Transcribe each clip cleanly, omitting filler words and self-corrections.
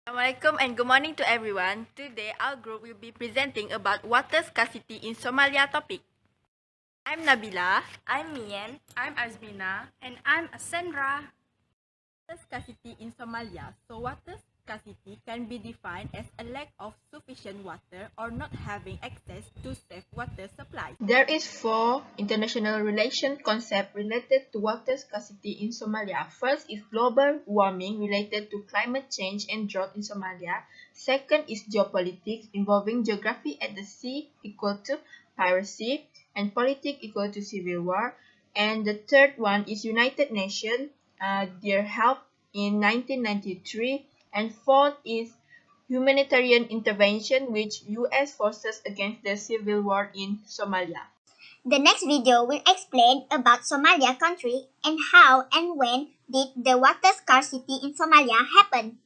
Assalamualaikum and good morning to everyone. Today our group will be presenting about water scarcity in Somalia topic. I'm Nabila. I'm Mian. I'm Azmina. And I'm Ascendra. Water scarcity in Somalia. So water scarcity can be defined as a lack of sufficient water or not having access to safe water supply. There is four international relation concepts related to water scarcity in Somalia. First is global warming related to climate change and drought in Somalia. Second is geopolitics involving geography at the sea equal to piracy and politics equal to civil war. And the third one is United Nations, their help in 1993. And fourth is humanitarian intervention which US forces against the civil war in Somalia. The next video will explain about Somalia country and how and when did the water scarcity in Somalia happen.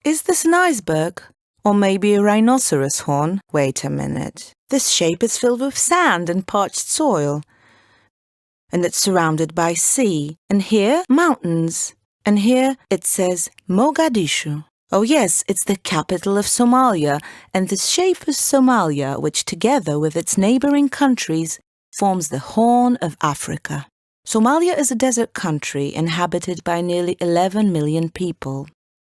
Is this an iceberg? Or maybe a rhinoceros horn? Wait a minute. This shape is filled with sand and parched soil. And it's surrounded by sea. And here, mountains. And here it says Mogadishu. Oh yes, it's the capital of Somalia, and the shape is Somalia, which together with its neighboring countries forms the Horn of Africa. Somalia is a desert country inhabited by nearly 11 million people.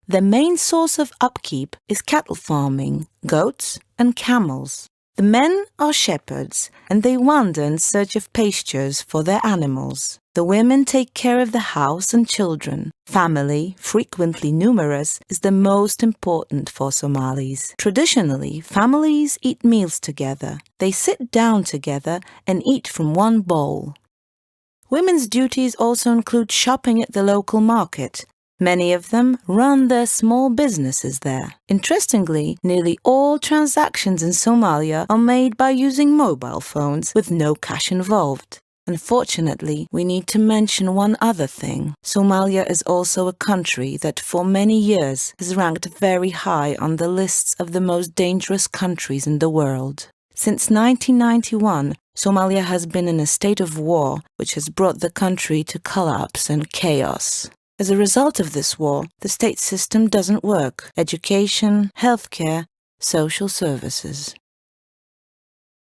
The main source of upkeep is cattle farming, goats and camels. The men are shepherds, and they wander in search of pastures for their animals. The women take care of the house and children. Family, frequently numerous, is the most important for Somalis. Traditionally, families eat meals together. They sit down together and eat from one bowl. Women's duties also include shopping at the local market. Many of them run their small businesses there. Interestingly, nearly all transactions in Somalia are made by using mobile phones with no cash involved. Unfortunately, we need to mention one other thing. Somalia is also a country that for many years has ranked very high on the lists of the most dangerous countries in the world. Since 1991, Somalia has been in a state of war, which has brought the country to collapse and chaos. As a result of this war, the state system doesn't work: education, healthcare, social services.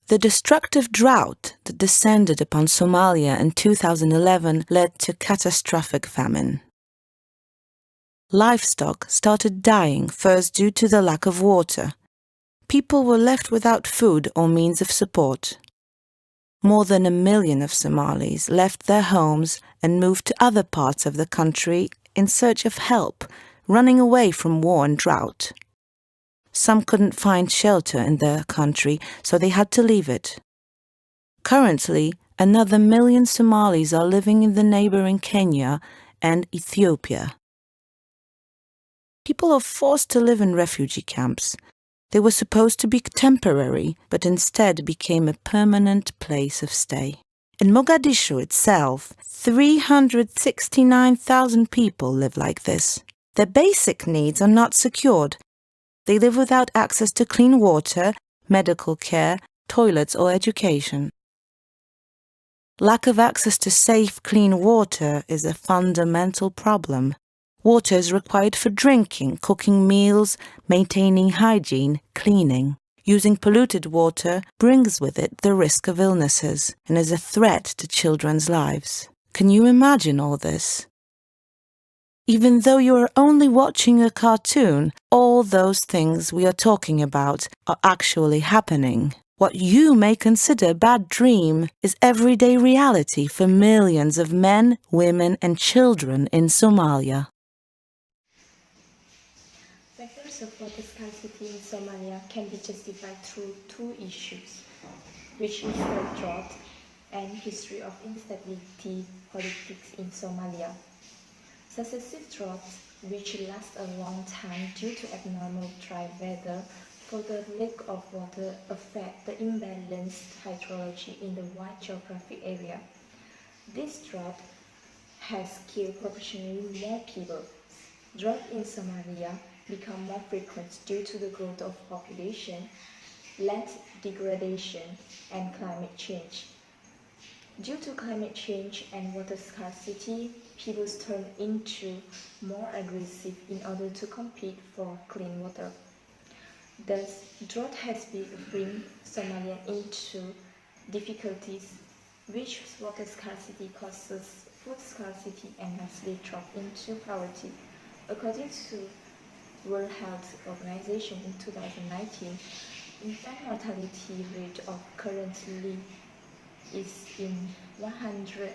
The destructive drought that descended upon Somalia in 2011 led to catastrophic famine. Livestock started dying first due to the lack of water. People were left without food or means of support. More than 1 million of Somalis left their homes and moved to other parts of the country in search of help, running away from war and drought. Some couldn't find shelter in their country, so they had to leave it. Currently, another 1 million Somalis are living in the neighboring Kenya and Ethiopia. People are forced to live in refugee camps. They were supposed to be temporary, but instead became a permanent place of stay. In Mogadishu itself, 369,000 people live like this. Their basic needs are not secured. They live without access to clean water, medical care, toilets, or education. Lack of access to safe, clean water is a fundamental problem. Water is required for drinking, cooking meals, maintaining hygiene, cleaning. Using polluted water brings with it the risk of illnesses and is a threat to children's lives. Can you imagine all this? Even though you are only watching a cartoon, all those things we are talking about are actually happening. What you may consider a bad dream is everyday reality for millions of men, women, and children in Somalia. Factors of water scarcity in Somalia can be justified through two issues, which is the drought and history of instability politics in Somalia. Successive droughts, which last a long time due to abnormal dry weather for the lack of water, affect the imbalanced hydrology in the wide geographic area. This drought has killed proportionally more people. Drought in Somalia become more frequent due to the growth of population, land degradation, and climate change. Due to climate change and water scarcity, people turn into more aggressive in order to compete for clean water. Thus, drought has bring Somalia into difficulties, which water scarcity causes food scarcity and lastly drought into poverty. According to World Health Organization in 2019, infant mortality rate of currently is in 100.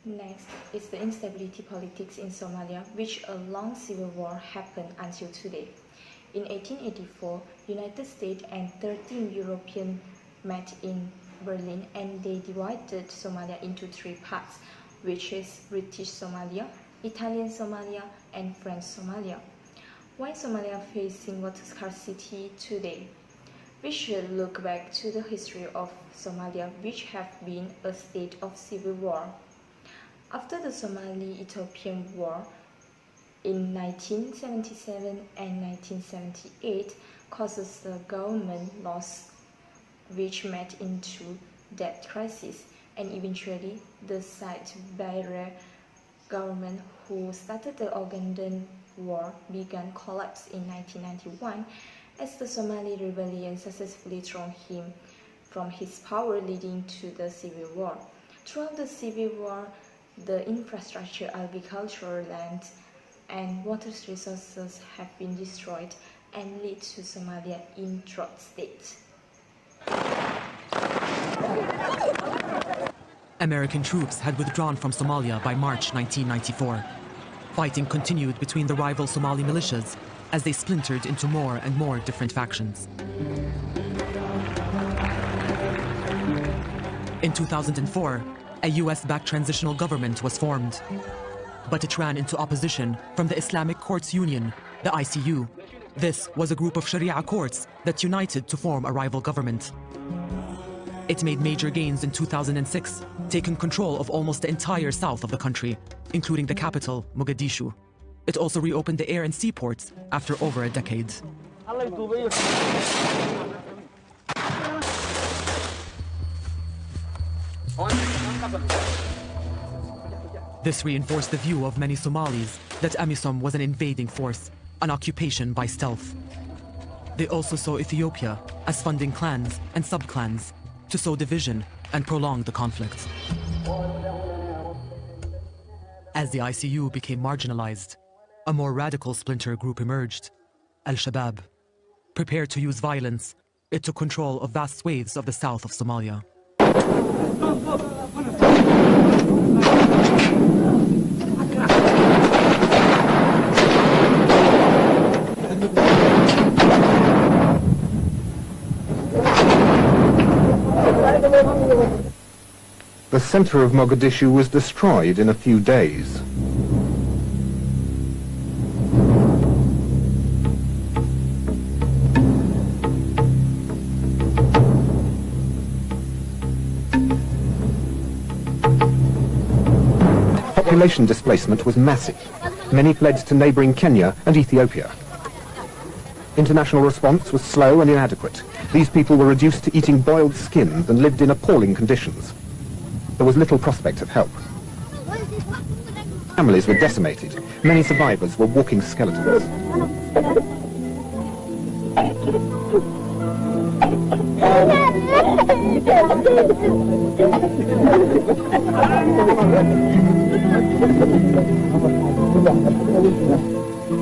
Next is the instability politics in Somalia, which a long civil war happened until today. In 1884, United States and 13 Europeans met in Berlin and they divided Somalia into three parts, which is British Somalia, Italian Somalia, and French Somalia. Why Somalia facing water scarcity today? We should look back to the history of Somalia, which have been a state of civil war. After the Somali-Ethiopian War in 1977 and 1978 causes the government loss, which met into debt crisis, and eventually the side barrier government who started the Ugandan War began collapse in 1991 as the Somali rebellion successfully threw him from his power, leading to the civil war. Throughout the civil war, the infrastructure, agricultural land, and water resources have been destroyed and lead to Somalia in drought state. American troops had withdrawn from Somalia by March 1994. Fighting continued between the rival Somali militias as they splintered into more and more different factions. In 2004, a US-backed transitional government was formed, but it ran into opposition from the Islamic Courts Union, the ICU. This was a group of Sharia courts that united to form a rival government. It made major gains in 2006, taking control of almost the entire south of the country, including the capital, Mogadishu. It also reopened the air and seaports after over a decade. This reinforced the view of many Somalis that AMISOM was an invading force, an occupation by stealth. They also saw Ethiopia as funding clans and sub-clans to sow division and prolong the conflict. As the ICU became marginalized, a more radical splinter group emerged, Al-Shabaab. Prepared to use violence, it took control of vast swathes of the south of Somalia. The center of Mogadishu was destroyed in a few days. Population displacement was massive. Many fled to neighboring Kenya and Ethiopia. International response was slow and inadequate. These people were reduced to eating boiled skins and lived in appalling conditions. There was little prospect of help. Families were decimated. Many survivors were walking skeletons.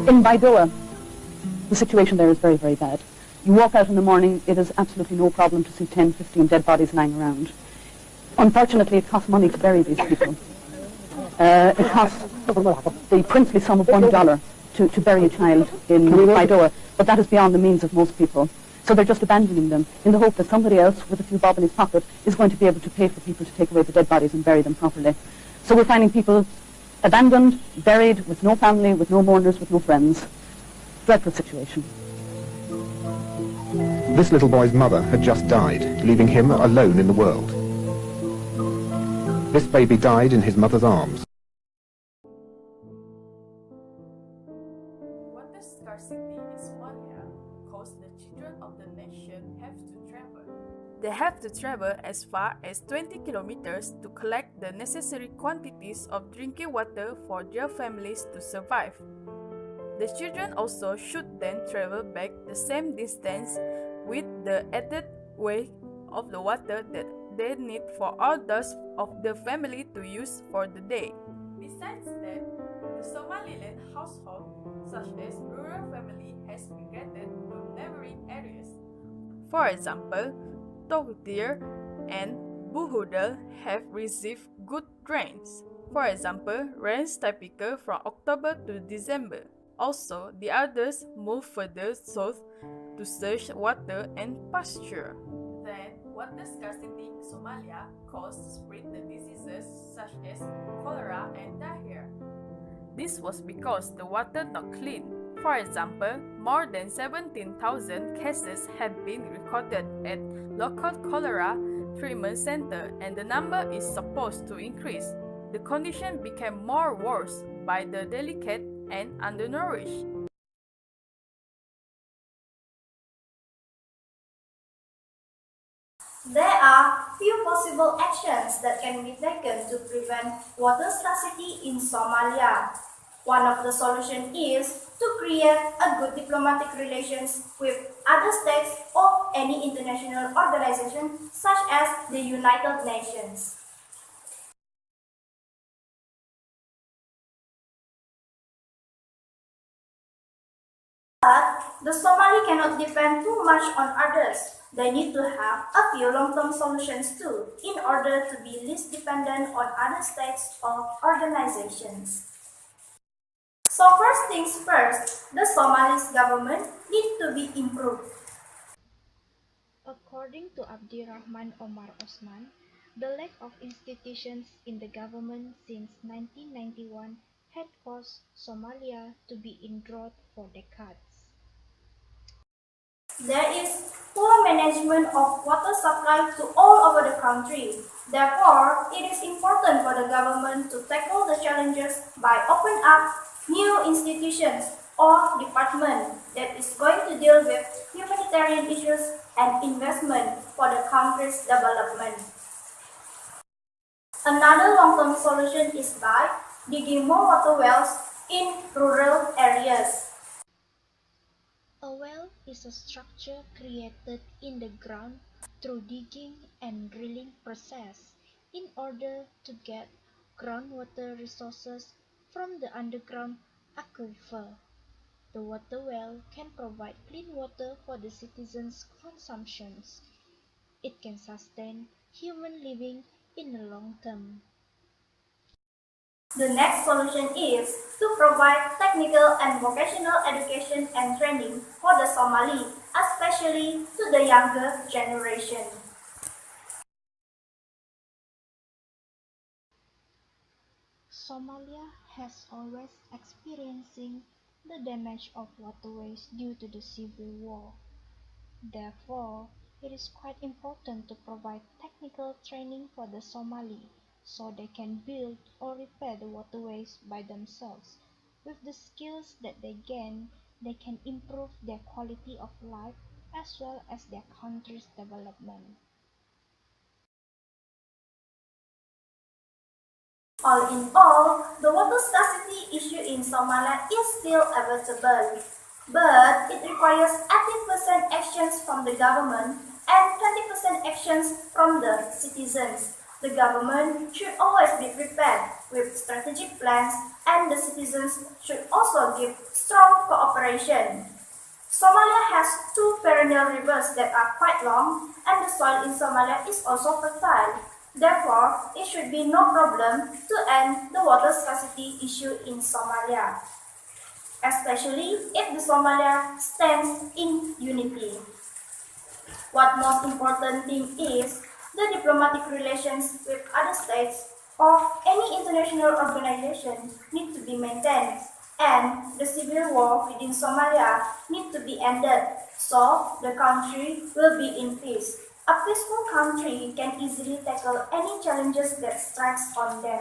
In Baidoa, the situation there is very, very bad. You walk out in the morning, it is absolutely no problem to see 10, 15 dead bodies lying around. Unfortunately, it costs money to bury these people. It costs the princely sum of $1 to bury a child in Baidoa, but that is beyond the means of most people. So they're just abandoning them in the hope that somebody else with a few bob in his pocket is going to be able to pay for people to take away the dead bodies and bury them properly. So we're finding people abandoned, buried, with no family, with no mourners, with no friends. Dreadful situation. This little boy's mother had just died, leaving him alone in the world. This baby died in his mother's arms. Water scarcity in Somalia caused the children of the nation have to travel. They have to travel as far as 20 kilometers to collect the necessary quantities of drinking water for their families to survive. The children also should then travel back the same distance with the added weight of the water that they need for all those of the family to use for the day. Besides that, the Somaliland household, such as rural family, has migrated to neighboring areas. For example, Togdir and Buhudal have received good rains. For example, rains typical from October to December. Also, the others move further south to search water and pasture. Then, water scarcity in Somalia caused spread the diseases such as cholera and diarrhea. This was because the water not clean. For example, more than 17,000 cases have been recorded at local cholera treatment center, and the number is supposed to increase. The condition became more worse by the delicate and undernourished. There are few possible actions that can be taken to prevent water scarcity in Somalia. One of the solutions is to create a good diplomatic relations with other states or any international organization such as the United Nations. But the Somali cannot depend too much on others. They need to have a few long-term solutions too, in order to be least dependent on other states or organizations. So first things first, the Somalis government needs to be improved. According to Abdirahman Omar Osman, the lack of institutions in the government since 1991 had caused Somalia to be in drought for decades. There is poor management of water supply to all over the country. Therefore, it is important for the government to tackle the challenges by opening up new institutions or department that is going to deal with humanitarian issues and investment for the country's development. Another long-term solution is by digging more water wells in rural areas. A well is a structure created in the ground through digging and drilling process in order to get groundwater resources from the underground aquifer. The water well can provide clean water for the citizens' consumptions. It can sustain human living in the long term. The next solution is to provide technical and vocational education and training for the Somali, especially to the younger generation. Somalia has always experiencing the damage of waterways due to the civil war. Therefore, it is quite important to provide technical training for the Somali so they can build or repair the waterways by themselves. With the skills that they gain, they can improve their quality of life as well as their country's development. All in all, the water scarcity issue in Somalia is still inevitable, but it requires 80% actions from the government and 20% actions from the citizens. The government should always be prepared with strategic plans, and the citizens should also give strong cooperation. Somalia has two perennial rivers that are quite long, and the soil in Somalia is also fertile. Therefore, it should be no problem to end the water scarcity issue in Somalia, especially if the Somalia stands in unity. What most important thing is the diplomatic relations with other states or any international organization need to be maintained, and the civil war within Somalia need to be ended so the country will be in peace. A peaceful country can easily tackle any challenges that strikes on them.